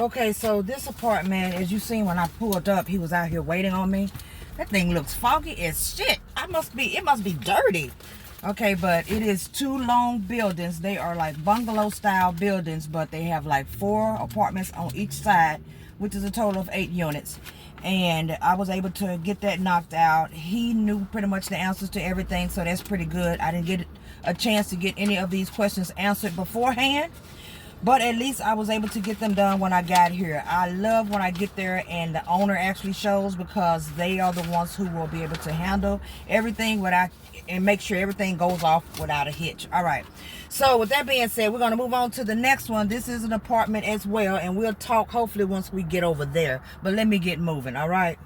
Okay, so this apartment, as you seen when I pulled up, he was out here waiting on me. That thing looks foggy as shit. It must be dirty. Okay, but it is 2 long buildings. They are like bungalow style buildings, but they have like 4 apartments on each side, which is a total of 8 units. And I was able to get that knocked out. He knew pretty much the answers to everything, so that's pretty good. I didn't get a chance to get any of these questions answered beforehand, but at least I was able to get them done when I got here. I love when I get there and the owner actually shows, because they are the ones who will be able to handle everything and make sure everything goes off without a hitch. All right. So with that being said, we're going to move on to the next one. This is an apartment as well, and we'll talk hopefully once we get over there. But let me get moving. All right.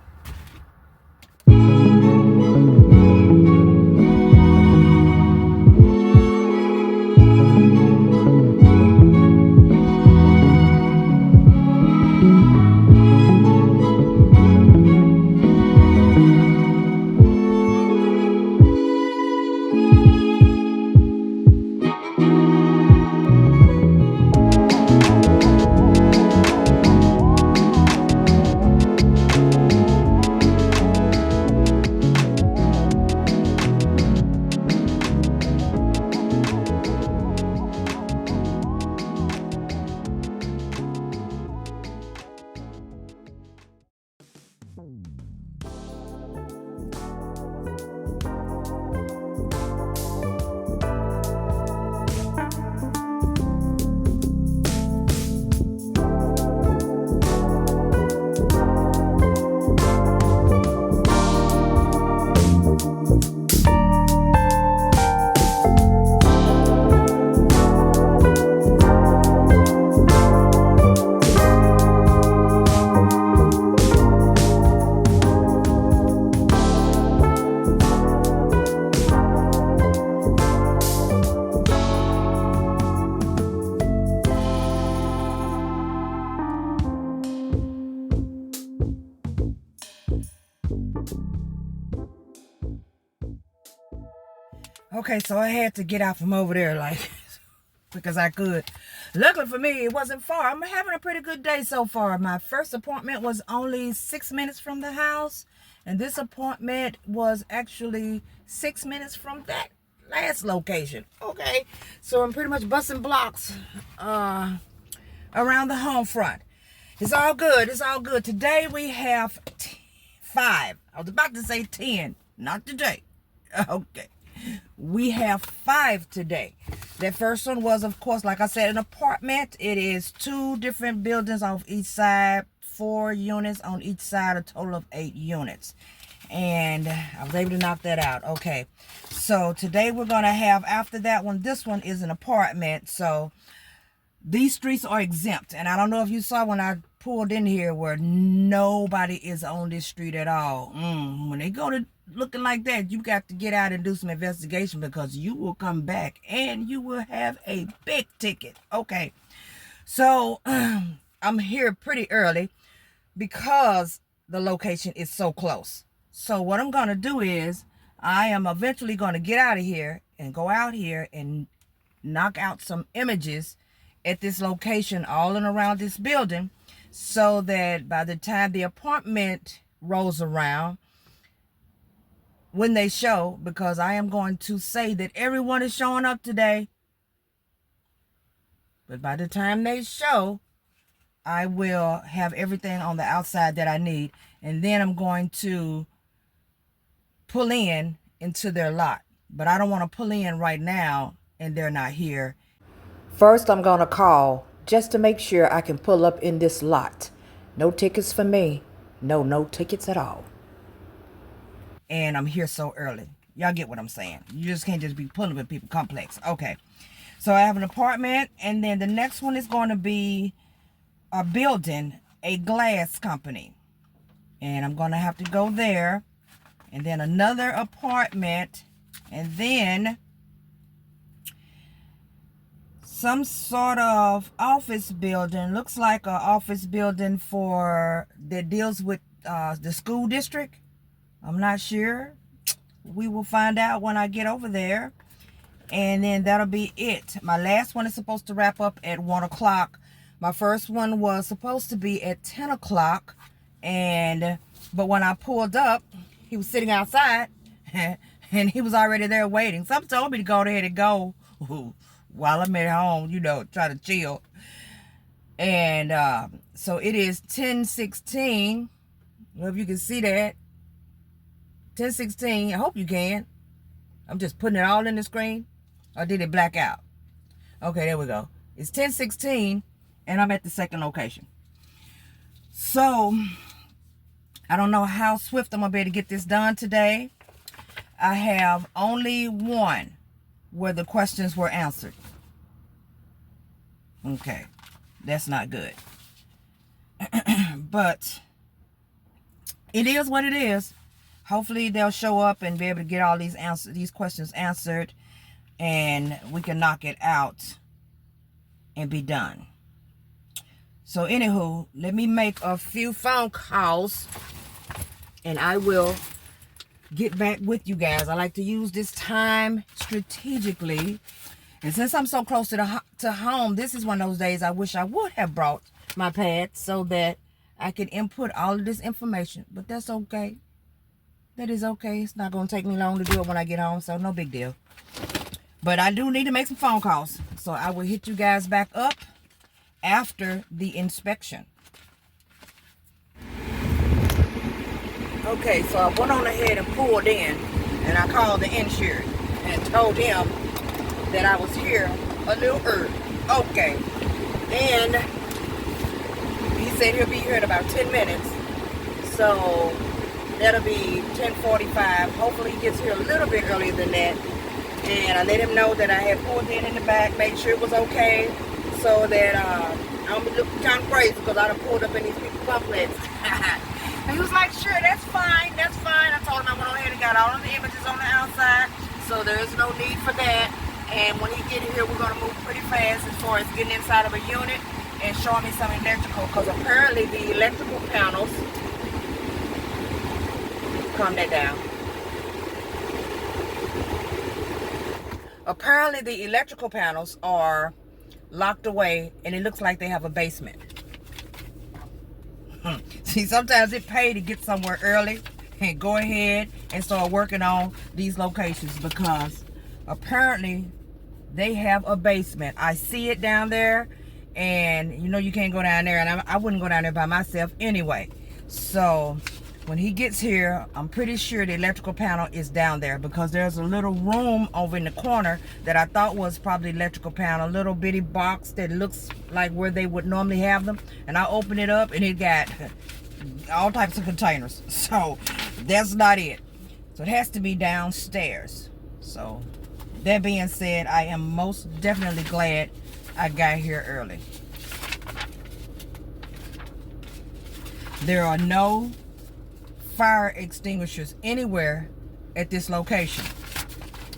Okay, so I had to get out from over there like quick as I could. Luckily for me, it wasn't far. I'm having a pretty good day so far. My first appointment was only 6 minutes from the house, and this appointment was actually 6 minutes from that last location. Okay, so I'm pretty much busting blocks around the home front. It's all good. It's all good. Today we have 5. I was about to say 10. Not today. Okay. We have 5 today. That first one was, of course, like I said, an apartment. It is 2 different buildings on each side, 4 units on each side, a total of 8 units. And I was able to knock that out. Okay. So today we're going to have, after that one, this one is an apartment. So these streets are exempt. And I don't know if you saw when I pulled in here where nobody is on this street at all. When they go to looking like that, you got to get out and do some investigation, because you will come back and you will have a big ticket. Okay. So I'm here pretty early because the location is so close. So what I'm going to do is I am eventually going to get out of here and go out here and knock out some images at this location all in around this building, so that by the time the apartment rolls around, when they show, because I am going to say that everyone is showing up today, but by the time they show, I will have everything on the outside that I need, and then I'm going to pull into their lot. But I don't want to pull in right now and they're not here. First, I'm going to call just to make sure I can pull up in this lot. No tickets for me. No tickets at all. And I'm here so early. Y'all get what I'm saying. You just can't just be pulling with people complex. Okay. So I have an apartment, and then the next one is going to be a building, a glass company. And I'm going to have to go there. And then another apartment. And then some sort of office building. Looks like an office building that deals with the school district. I'm not sure. We will find out when I get over there. And then that'll be it. My last one is supposed to wrap up at 1 o'clock. My first one was supposed to be at 10 o'clock. But when I pulled up, he was sitting outside and he was already there waiting. Some told me to go ahead and go while I'm at home, you know, try to chill. And so it is 10:16. I don't know if you can see that. 10:16. I hope you can. I'm just putting it all in the screen. Or did it black out? Okay, there we go. It's 10:16 and I'm at the second location. So I don't know how swift I'm going to be able to get this done today. I have only one where the questions were answered. Okay, that's not good. But it is what it is. Hopefully they'll show up and be able to get all these questions answered, and we can knock it out and be done. So anywho, let me make a few phone calls and I will get back with you guys. I like to use this time strategically. And since I'm so close to home, this is one of those days I wish I would have brought my pad so that I could input all of this information. But that's okay. That is okay. It's not going to take me long to do it when I get home, so no big deal. But I do need to make some phone calls. So I will hit you guys back up after the inspection. Okay, so I went on ahead and pulled in, and I called the insured and told him that I was here a little early. Okay, and he said he'll be here in about 10 minutes, so that'll be 10:45. Hopefully he gets here a little bit earlier than that. And I let him know that I had pulled in the back, made sure it was okay, so that I don't be looking kind of crazy because I done pulled up in these people's complex. And he was like, sure, that's fine, that's fine. I told him I went ahead and got all of the images on the outside, so there is no need for that. And when he get here, we're going to move pretty fast as far as getting inside of a unit and showing me some electrical, because apparently the electrical panels, calm that down. Apparently the electrical panels are locked away and it looks like they have a basement. See, sometimes it pays to get somewhere early and go ahead and start working on these locations, because apparently they have a basement. I see it down there, and you know you can't go down there, and I wouldn't go down there by myself anyway. So when he gets here, I'm pretty sure the electrical panel is down there, because there's a little room over in the corner that I thought was probably electrical panel, a little bitty box that looks like where they would normally have them. And I opened it up and it got all types of containers. So that's not it. So it has to be downstairs. So that being said, I am most definitely glad I got here early. There are no fire extinguishers anywhere at this location.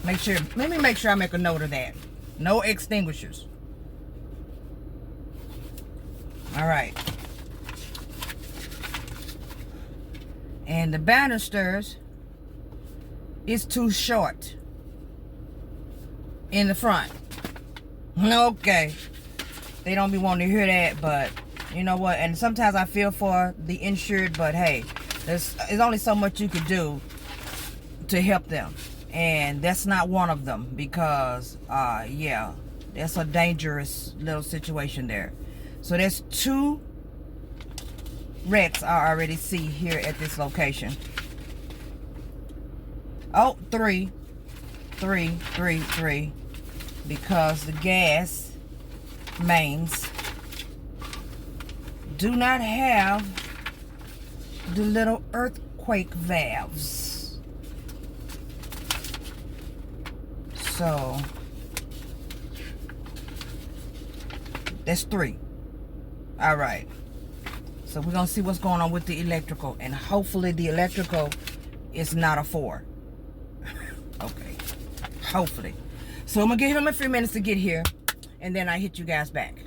Let me make sure I make a note of that. No extinguishers. All right. And the banisters is too short in the front. Okay. They don't be wanting to hear that, but you know what? And sometimes I feel for the insured, but hey, there's only so much you could do to help them. And that's not one of them, because, yeah, that's a dangerous little situation there. So there's 2 wrecks I already see here at this location. Oh, 3, because the gas mains do not have the little earthquake valves. So that's 3. All right. So we're gonna see what's going on with the electrical, and hopefully the electrical is not a 4. Okay. Hopefully. So I'm gonna give him a few minutes to get here, and then I hit you guys back.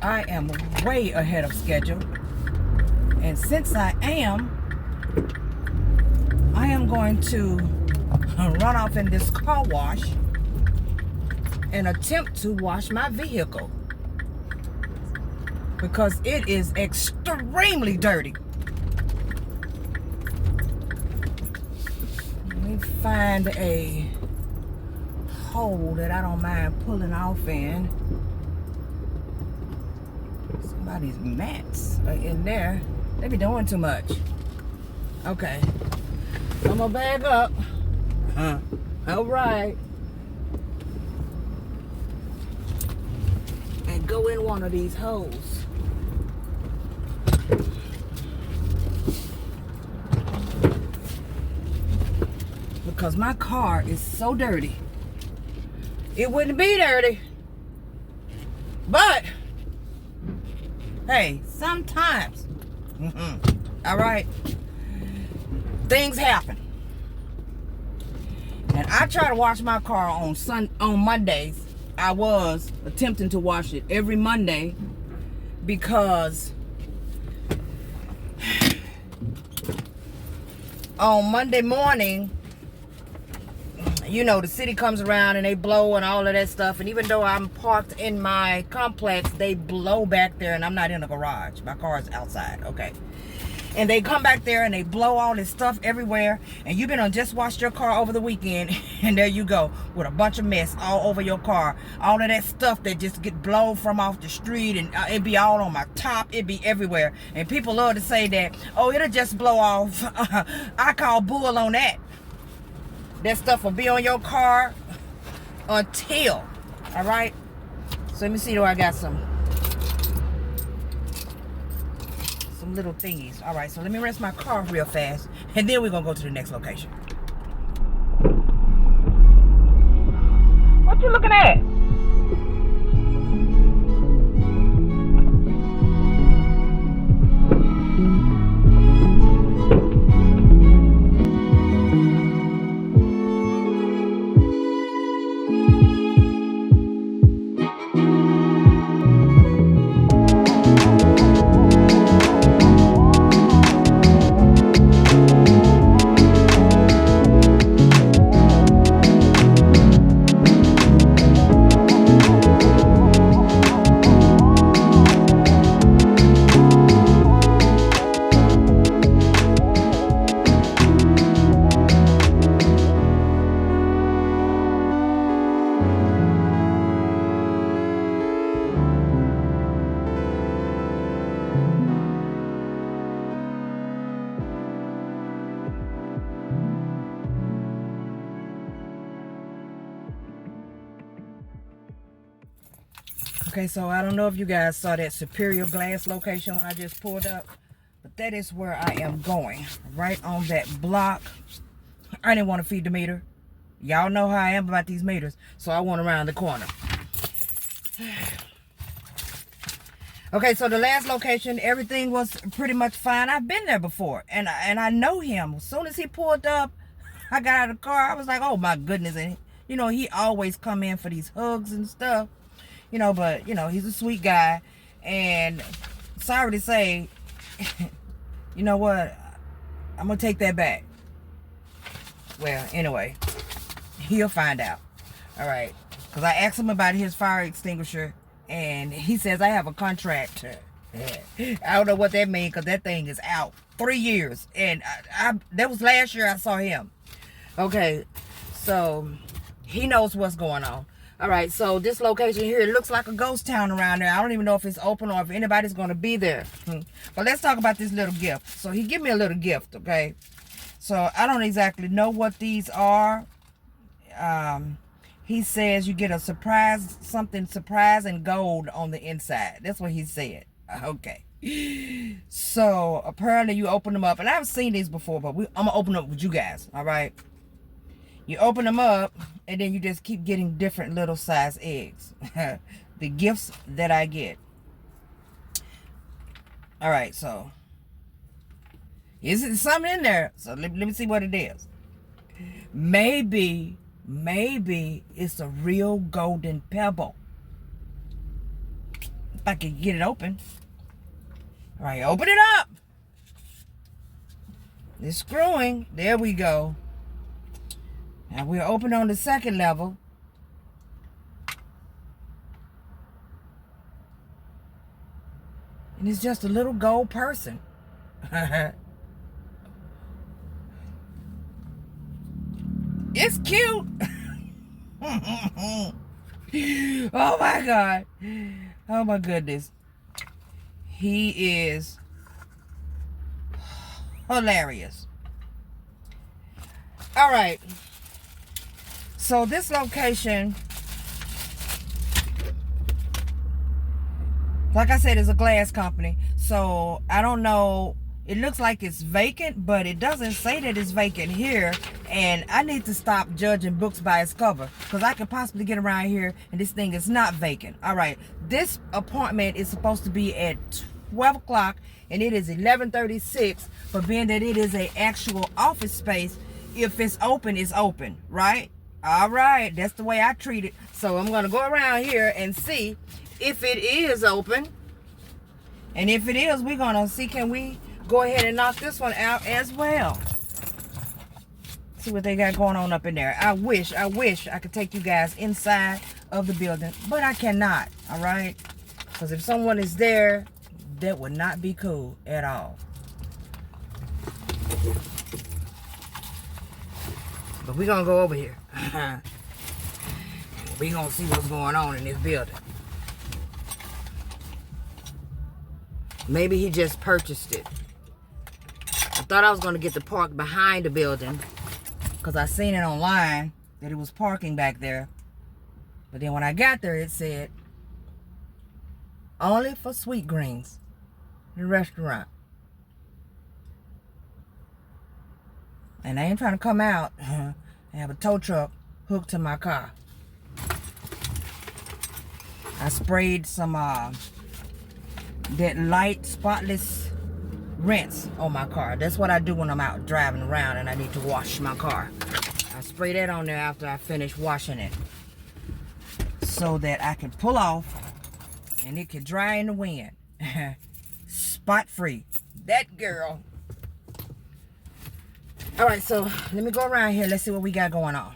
I am way ahead of schedule. And since I am going to run off in this car wash and attempt to wash my vehicle because it is extremely dirty. Let me find a hole that I don't mind pulling off in. Somebody's mats are in there. They be doing too much. Okay. I'm gonna bag up. All right. And go in one of these holes. Because my car is so dirty. It wouldn't be dirty. But, hey, sometimes, all right, things happen. And I try to wash my car on Mondays. I was attempting to wash it every Monday because on Monday morning, you know, the city comes around and they blow and all of that stuff. And even though I'm parked in my complex, they blow back there and I'm not in a garage. My car is outside, okay? And they come back there and they blow all this stuff everywhere. And you've been on just washed your car over the weekend. And there you go with a bunch of mess all over your car. All of that stuff that just get blown from off the street. And it be all on my top. It be everywhere. And people love to say that, oh, it'll just blow off. I call bull on that. That stuff will be on your car until, all right? So let me see, do I got some little thingies. All right, so let me rinse my car real fast, and then we're gonna go to the next location. What you looking at? Okay, so I don't know if you guys saw that Superior Glass location when I just pulled up, but that is where I am going, right on that block. I didn't want to feed the meter. Y'all know how I am about these meters, so I went around the corner. Okay, so the last location, everything was pretty much fine. I've been there before, and I know him. As soon as he pulled up, I got out of the car. I was like, oh my goodness. And you know, he always come in for these hugs and stuff. You know, but, you know, he's a sweet guy. And sorry to say, you know what? I'm going to take that back. Well, anyway, he'll find out. All right. Because I asked him about his fire extinguisher. And he says, I have a contractor. I don't know what that means because that thing is out 3 years. And that was last year I saw him. Okay. So he knows what's going on. All right, so this location here, it looks like a ghost town around there. I don't even know if it's open or if anybody's going to be there. But let's talk about this little gift. So he gave me a little gift, okay? So I don't exactly know what these are. He says you get a surprise, something surprise and gold on the inside. That's what he said. Okay. So apparently you open them up. And I've seen these before, but I'm going to open them up with you guys, all right? You open them up, and then you just keep getting different little size eggs. The gifts that I get. All right, so is something in there? So let me see what it is. Maybe it's a real golden pebble. I can get it open. All right, open it up. It's screwing. There we go. Now we're open on the second level. And it's just a little gold person. It's cute. Oh my God. Oh my goodness. He is hilarious. All right. So this location, like I said, is a glass company. So I don't know. It looks like it's vacant, but it doesn't say that it's vacant here. And I need to stop judging books by its cover, because I could possibly get around here and this thing is not vacant. All right. This appointment is supposed to be at 12 o'clock and it is 11:36. But being that it is an actual office space, if it's open, it's open, right? All right. That's the way I treat it. So I'm going to go around here and see if it is open. And if it is, we're going to see, can we go ahead and knock this one out as well. See what they got going on up in there. I wish I could take you guys inside of the building, but I cannot, all right? Because if someone is there, that would not be cool at all. But we're going to go over here. We're going to see what's going on in this building. Maybe he just purchased it. I thought I was going to get the park behind the building, because I seen it online that it was parking back there. But then when I got there, it said only for Sweet Greens, the restaurant. And I ain't trying to come out and have a tow truck hooked to my car. I sprayed some that light spotless rinse on my car. That's what I do when I'm out driving around and I need to wash my car. I spray that on there after I finish washing it, so that I can pull off and it can dry in the wind. Spot free. That girl. All right, so let me go around here. Let's see what we got going on.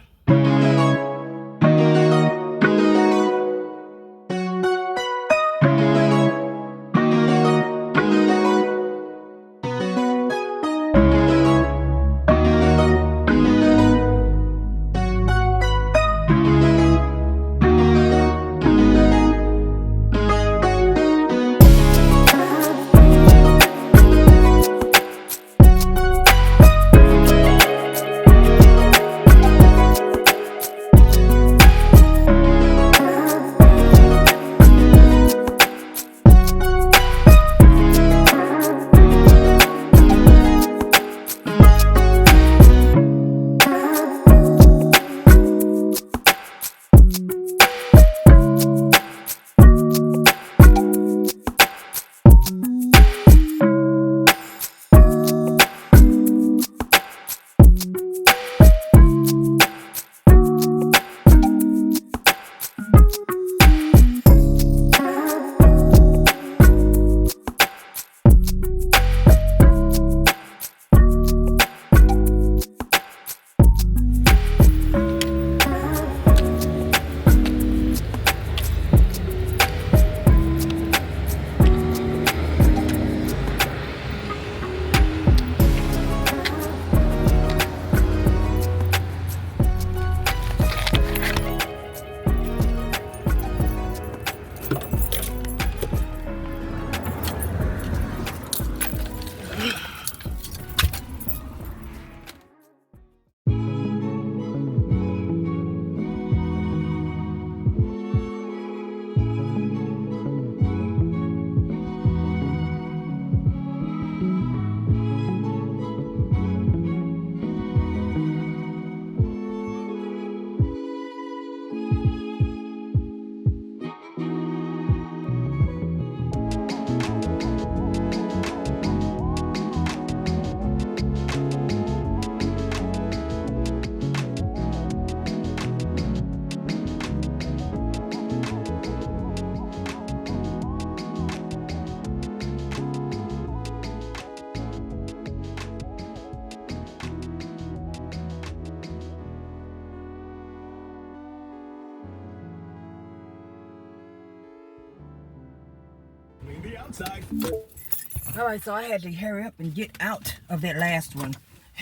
All right, so I had to hurry up and get out of that last one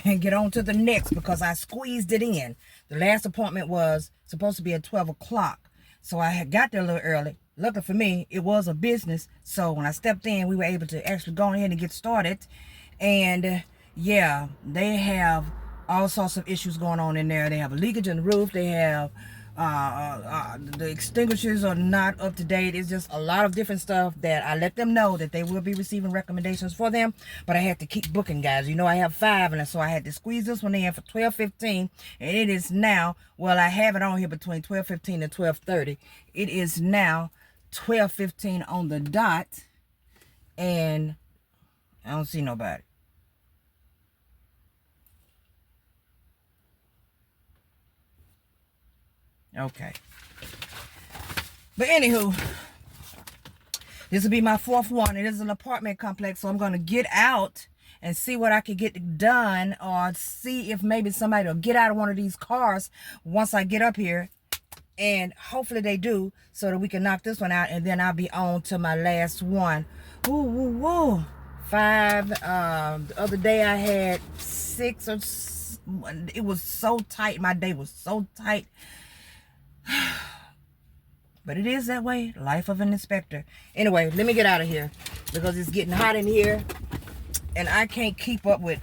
and get on to the next because I squeezed it in. The last appointment was supposed to be at 12 o'clock. So I had got there a little early. Luckily for me, it was a business. So when I stepped in, we were able to actually go ahead and get started. And yeah, they have all sorts of issues going on in there. They have a leakage in the roof. They have the extinguishers are not up to date. It's just a lot of different stuff that I let them know that they will be receiving recommendations for them, but I had to keep booking, guys. You know, I have 5, and so I had to squeeze this one in for 12:15, and it is now, well, I have it on here between 12:15 and 12:30. It is now 12:15 on the dot, and I don't see nobody. Okay. But anywho, this will be my 4th one. It is an apartment complex, so I'm going to get out and see what I can get done, or see if maybe somebody will get out of one of these cars once I get up here. And hopefully they do, so that we can knock this one out, and then I'll be on to my last one. Ooh, woo, woo. 5. The other day I had 6 or it was so tight. My day was so tight. But it is that way. Life of an inspector. Anyway, let me get out of here because it's getting hot in here and I can't keep up with.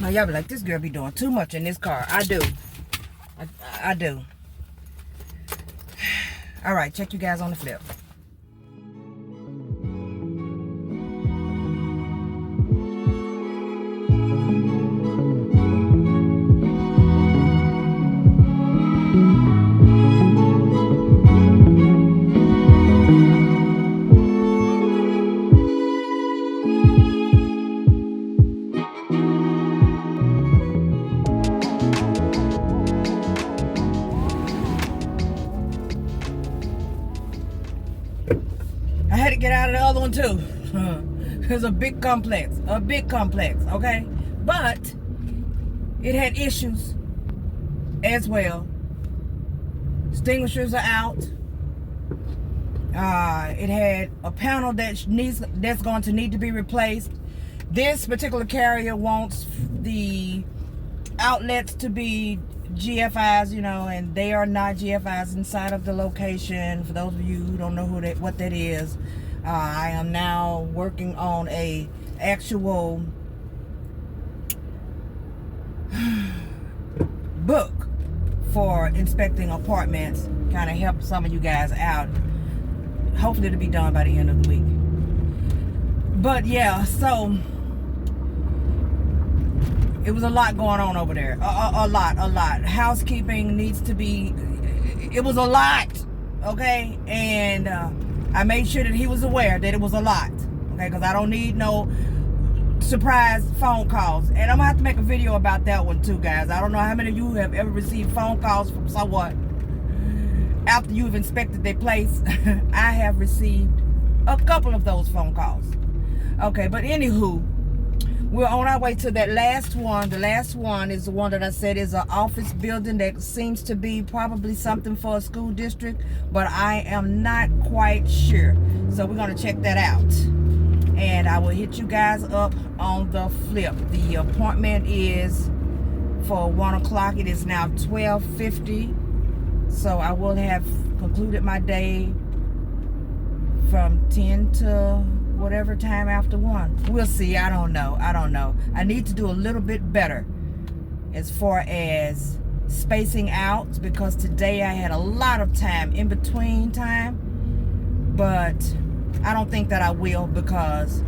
Now y'all be like, this girl be doing too much in this car. I do. I do. All right, check you guys on the flip. I had to get out of the other one too. It's a big complex, okay? But it had issues as well. Extinguishers are out. It had a panel that's going to need to be replaced. This particular carrier wants the outlets to be GFIs, you know, and they are not GFIs inside of the location. For those of you who don't know what that is, I am now working on a actual book for inspecting apartments, kind of help some of you guys out. Hopefully it'll be done by the end of the week. But yeah, so it was a lot going on over there. A lot. Housekeeping needs to be, it was a lot, okay? And I made sure that he was aware that it was a lot, okay? Because I don't need no surprise phone calls. And I'm going to have to make a video about that one too, guys. I don't know how many of you have ever received phone calls from someone after you've inspected their place. I have received a couple of those phone calls. Okay, but anywho, we're on our way to that last one. The last one is the one that I said is an office building that seems to be probably something for a school district, but I am not quite sure. So we're going to check that out. And I will hit you guys up on the flip. The appointment is for 1 o'clock. It is now 12:50. So I will have concluded my day from 10 to whatever time after 1. We'll see. I don't know. I need to do a little bit better as far as spacing out, because today I had a lot of time in between time, but I don't think that I will, because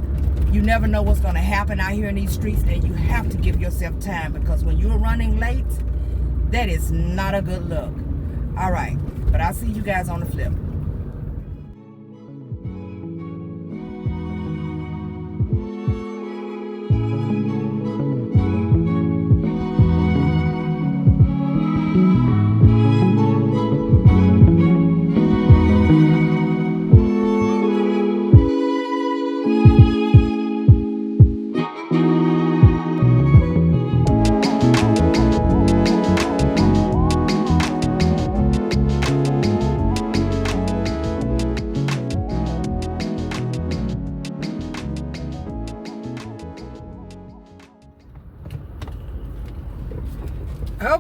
you never know what's going to happen out here in these streets, and you have to give yourself time, because when you're running late, that is not a good look. All right, but I'll see you guys on the flip.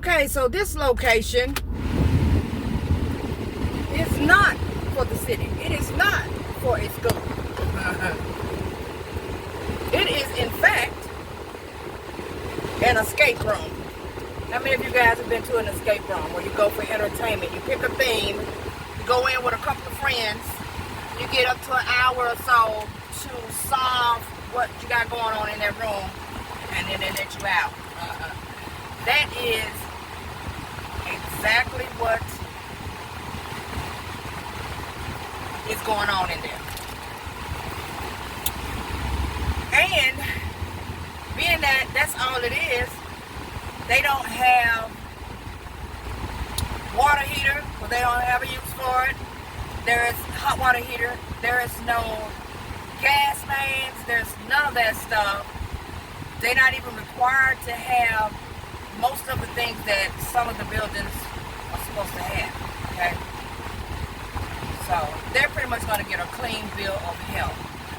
Okay, so this location is not for the city. It is not for a school. It is, in fact, an escape room. How many of you guys have been to an escape room where you go for entertainment? You pick a theme, you go in with a couple of friends, you get up to an hour or so to solve what you got going on in that room, and then they let you out. That is exactly what is going on in there. And being that that's all it is, they don't have water heater, or they don't have a use for it. There is hot water heater. There is no gas mains. There's none of that stuff. They're not even required to have most of the things that some of the buildings are supposed to have. Okay? So they're pretty much going to get a clean bill of health.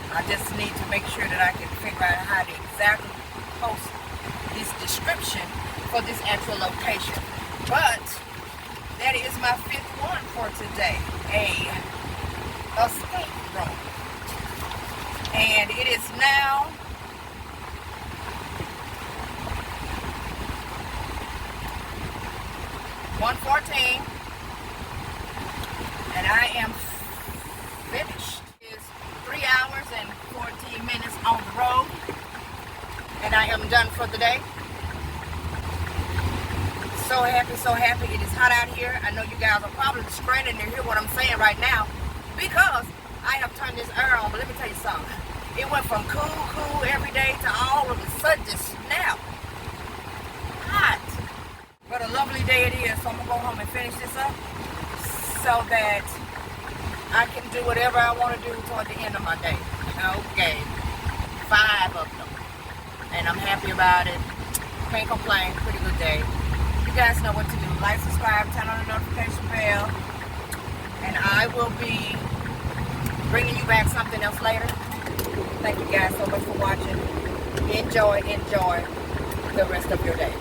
I just need to make sure that I can figure out how to exactly post this description for this actual location. But that is my 5th one for today, a escape room. And it is now 1:14, and I am finished. It's 3 hours and 14 minutes on the road, and I am done for the day. So happy, so happy. It is hot out here. I know you guys are probably straining to hear what I'm saying right now because I have turned this air on. But let me tell you something. It went from cool every day to all of a sudden just snap. Hot. But a lovely day it is. So I'm going to go home and finish this up so that I can do whatever I want to do toward the end of my day. Okay. 5 of them. And I'm happy about it. Can't complain. Pretty good day. You guys know what to do. Like, subscribe, turn on the notification bell, and I will be bringing you back something else later. Thank you guys so much for watching. Enjoy the rest of your day.